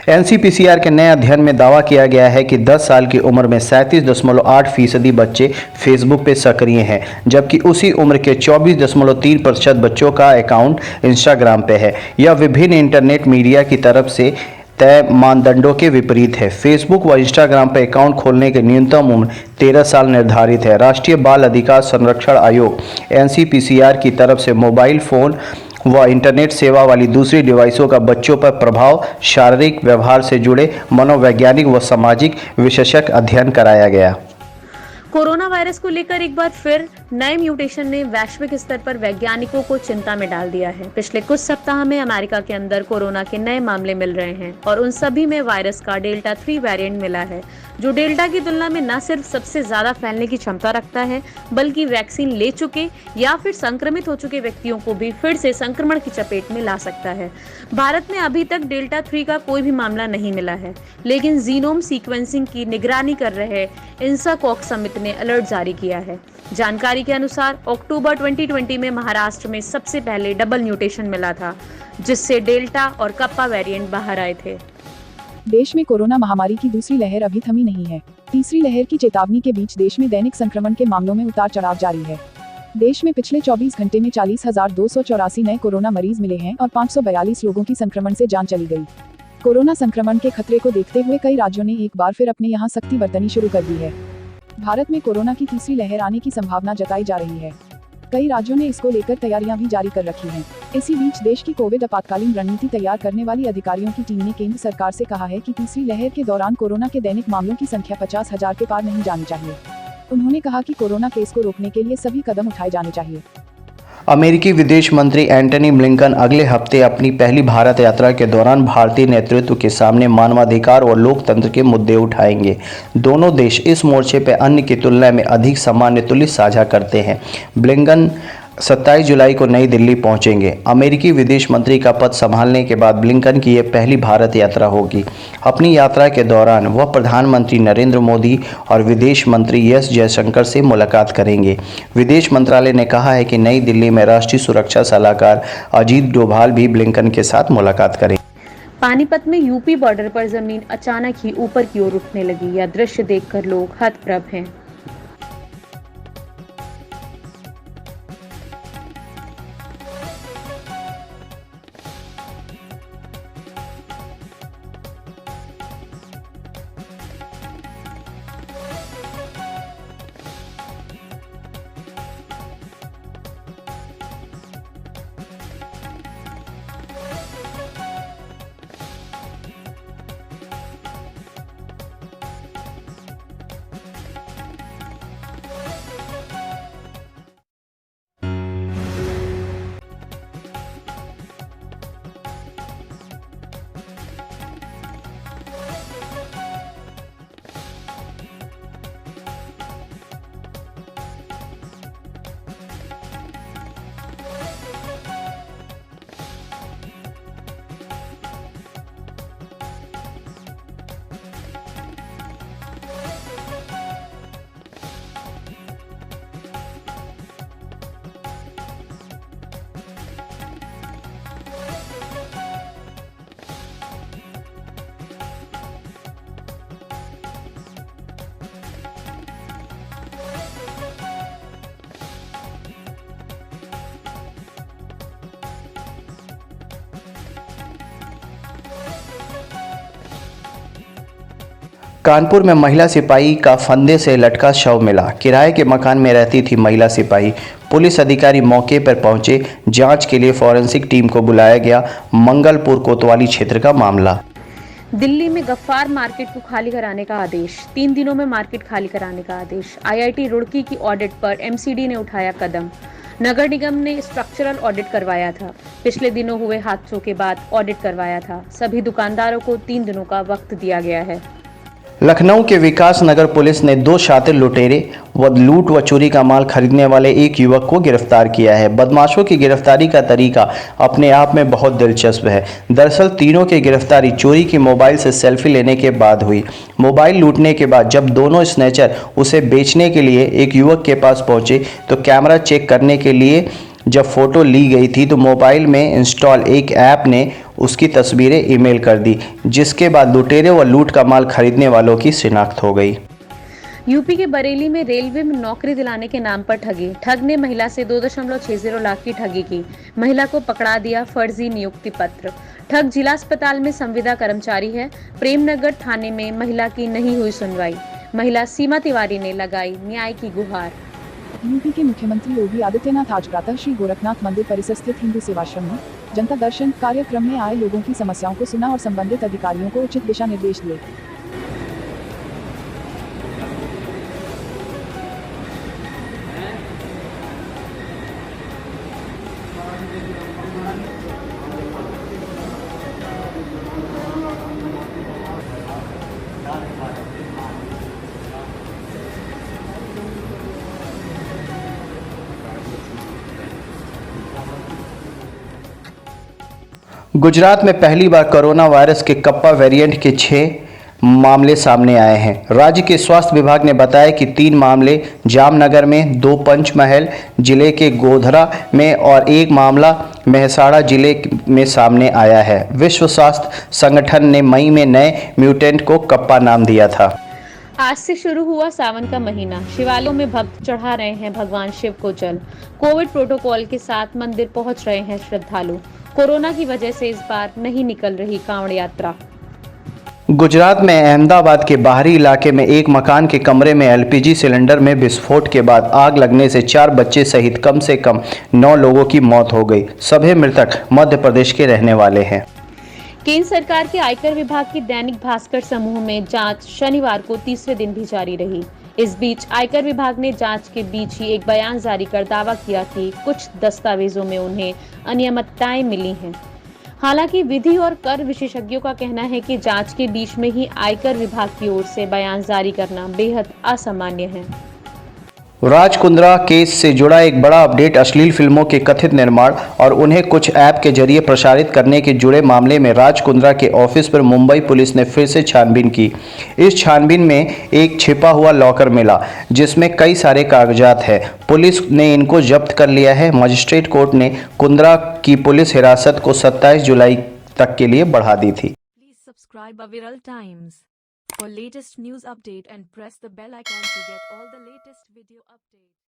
NCPCR के नए अध्ययन में दावा किया गया है कि 10 साल की उम्र में 37.8% बच्चे फेसबुक पे सक्रिय हैं, जबकि उसी उम्र के 24.3% बच्चों का अकाउंट इंस्टाग्राम पे है। यह विभिन्न इंटरनेट मीडिया की तरफ से तय मानदंडों के विपरीत है। फेसबुक व इंस्टाग्राम पर अकाउंट खोलने की न्यूनतम उम्र 13 साल निर्धारित है। राष्ट्रीय बाल अधिकार संरक्षण आयोग एनसीपीसीआर की तरफ से मोबाइल फ़ोन व इंटरनेट सेवा वाली दूसरी डिवाइसों का बच्चों पर प्रभाव, शारीरिक व्यवहार से जुड़े मनोवैज्ञानिक व सामाजिक विशेषज्ञ अध्ययन कराया गया। कोरोना वायरस को लेकर एक बार फिर नए म्यूटेशन ने वैश्विक स्तर पर वैज्ञानिकों को चिंता में डाल दिया है। पिछले कुछ सप्ताह में अमेरिका के अंदर कोरोना के नए मामले मिल रहे हैं और उन सभी में वायरस का डेल्टा 3 वेरिएंट मिला है, जो डेल्टा की तुलना में न सिर्फ सबसे ज्यादा फैलने की क्षमता रखता है, बल्कि वैक्सीन ले चुके या फिर संक्रमित हो चुके व्यक्तियों को भी फिर से संक्रमण की चपेट में ला सकता है। भारत में अभी तक डेल्टा 3 का कोई भी मामला नहीं मिला है, लेकिन जीनोम सीक्वेंसिंग की निगरानी कर रहे इंसाकॉक समिति ने अलर्ट जारी किया है। जानकारी के अनुसार अक्टूबर 2020 में महाराष्ट्र में सबसे पहले डबल म्यूटेशन मिला था, जिससे डेल्टा और कप्पा वेरिएंट बाहर आए थे। देश में कोरोना महामारी की दूसरी लहर अभी थमी नहीं है। तीसरी लहर की चेतावनी के बीच देश में दैनिक संक्रमण के मामलों में उतार चढ़ाव जारी है। देश में पिछले 24 घंटे में 40,284 नए कोरोना मरीज मिले हैं और 542 लोगों की संक्रमण से जान चली गई। कोरोना संक्रमण के खतरे को देखते हुए कई राज्यों ने एक बार फिर अपने यहाँ सख्ती बरतनी शुरू कर दी है। भारत में कोरोना की तीसरी लहर आने की संभावना जताई जा रही है। कई राज्यों ने इसको लेकर तैयारियां भी जारी कर रखी हैं। इसी बीच देश की कोविड आपातकालीन रणनीति तैयार करने वाली अधिकारियों की टीम ने केंद्र सरकार से कहा है कि तीसरी लहर के दौरान कोरोना के दैनिक मामलों की संख्या 50,000 के पार नहीं जानी चाहिए। उन्होंने कहा कि कोरोना केस को रोकने के लिए सभी कदम उठाए जाने चाहिए। अमेरिकी विदेश मंत्री एंटनी ब्लिंकन अगले हफ्ते अपनी पहली भारत यात्रा के दौरान भारतीय नेतृत्व के सामने मानवाधिकार और लोकतंत्र के मुद्दे उठाएंगे। दोनों देश इस मोर्चे पर अन्य की तुलना में अधिक सामान्य तुल्य साझा करते हैं। ब्लिंकन 27 जुलाई को नई दिल्ली पहुंचेंगे। अमेरिकी विदेश मंत्री का पद संभालने के बाद ब्लिंकन की यह पहली भारत यात्रा होगी। अपनी यात्रा के दौरान वह प्रधानमंत्री नरेंद्र मोदी और विदेश मंत्री एस जयशंकर से मुलाकात करेंगे। विदेश मंत्रालय ने कहा है कि नई दिल्ली में राष्ट्रीय सुरक्षा सलाहकार अजीत डोभाल भी ब्लिंकन के साथ मुलाकात करेंगे। पानीपत में यूपी बॉर्डर पर जमीन अचानक ही ऊपर की ओर उठने लगी। यह दृश्य देखकर लोग हतप्रभ हैं। कानपुर में महिला सिपाही का फंदे से लटका शव मिला। किराए के मकान में रहती थी महिला सिपाही। पुलिस अधिकारी मौके पर पहुंचे। जांच के लिए फॉरेंसिक टीम को बुलाया गया। मंगलपुर कोतवाली क्षेत्र का मामला। दिल्ली में गफ्फार मार्केट को खाली कराने का आदेश। 3 दिनों में मार्केट खाली कराने का आदेश। आईआईटी रुड़की की ऑडिट पर एमसीडी ने उठाया कदम। नगर निगम ने स्ट्रक्चरल ऑडिट करवाया था। पिछले दिनों हुए हादसों के बाद ऑडिट करवाया था। सभी दुकानदारों को 3 दिनों का वक्त दिया गया है। लखनऊ के विकास नगर पुलिस ने 2 शातिर लुटेरे व लूट व चोरी का माल खरीदने वाले एक युवक को गिरफ्तार किया है। बदमाशों की गिरफ्तारी का तरीका अपने आप में बहुत दिलचस्प है। दरअसल तीनों की गिरफ्तारी चोरी की मोबाइल से सेल्फी लेने के बाद हुई। मोबाइल लूटने के बाद जब दोनों स्नैचर उसे बेचने के लिए एक युवक के पास पहुंचे तो कैमरा चेक करने के लिए जब फोटो ली गई थी तो मोबाइल में इंस्टॉल एक ऐप ने उसकी तस्वीरें ईमेल कर दी, जिसके बाद लुटेरे व लूट का माल खरीदने वालों की शिनाख्त हो गई। यूपी के बरेली में रेलवे में नौकरी दिलाने के नाम पर ठगी। ठग ने महिला से 2.60 लाख की ठगी की। महिला को पकड़ा दिया फर्जी नियुक्ति पत्र। ठग जिला अस्पताल में संविदा कर्मचारी है। प्रेमनगर थाने में महिला की नहीं हुई सुनवाई। महिला सीमा तिवारी ने लगाई न्याय की गुहार। यूपी के मुख्यमंत्री योगी आदित्यनाथ आज प्रातः श्री गोरखनाथ मंदिर परिसर स्थित हिंदू सेवाश्रम में जनता दर्शन कार्यक्रम में आए लोगों की समस्याओं को सुना और संबंधित अधिकारियों को उचित दिशा निर्देश दिए। गुजरात में पहली बार कोरोना वायरस के कप्पा वेरिएंट के 6 मामले सामने आए हैं। राज्य के स्वास्थ्य विभाग ने बताया कि 3 मामले जामनगर में, 2 पंचमहल जिले के गोधरा में और 1 मामला मेहसाणा जिले में सामने आया है। विश्व स्वास्थ्य संगठन ने मई में नए म्यूटेंट को कप्पा नाम दिया था। आज से शुरू हुआ सावन का महीना। शिवालयों में भक्त चढ़ा रहे हैं भगवान शिव को जल। कोविड प्रोटोकॉल के साथ मंदिर पहुंच रहे हैं श्रद्धालु। कोरोना की वजह से इस बार नहीं निकल रही कांवड़ यात्रा। गुजरात में अहमदाबाद के बाहरी इलाके में एक मकान के कमरे में एलपीजी सिलेंडर में विस्फोट के बाद आग लगने से 4 बच्चे सहित कम से कम 9 लोगों की मौत हो गई। सभी मृतक मध्य प्रदेश के रहने वाले हैं। केंद्र सरकार के आयकर विभाग की दैनिक भास्कर समूह में जांच शनिवार को तीसरे दिन भी जारी रही। इस बीच आयकर विभाग ने जांच के बीच ही एक बयान जारी कर दावा किया कि कुछ दस्तावेजों में उन्हें अनियमितताएं मिली हैं। हालांकि विधि और कर विशेषज्ञों का कहना है कि जांच के बीच में ही आयकर विभाग की ओर से बयान जारी करना बेहद असामान्य है। राज कुंद्रा केस से जुड़ा एक बड़ा अपडेट। अश्लील फिल्मों के कथित निर्माण और उन्हें कुछ ऐप के जरिए प्रसारित करने के जुड़े मामले में राज कुंद्रा के ऑफिस पर मुंबई पुलिस ने फिर से छानबीन की। इस छानबीन में एक छिपा हुआ लॉकर मिला जिसमें कई सारे कागजात हैं। पुलिस ने इनको जब्त कर लिया है। मजिस्ट्रेट कोर्ट ने कुंद्रा की पुलिस हिरासत को 27 जुलाई तक के लिए बढ़ा दी थी। Please subscribe Aviral Times for latest news update and press the bell icon to get all the latest video updates.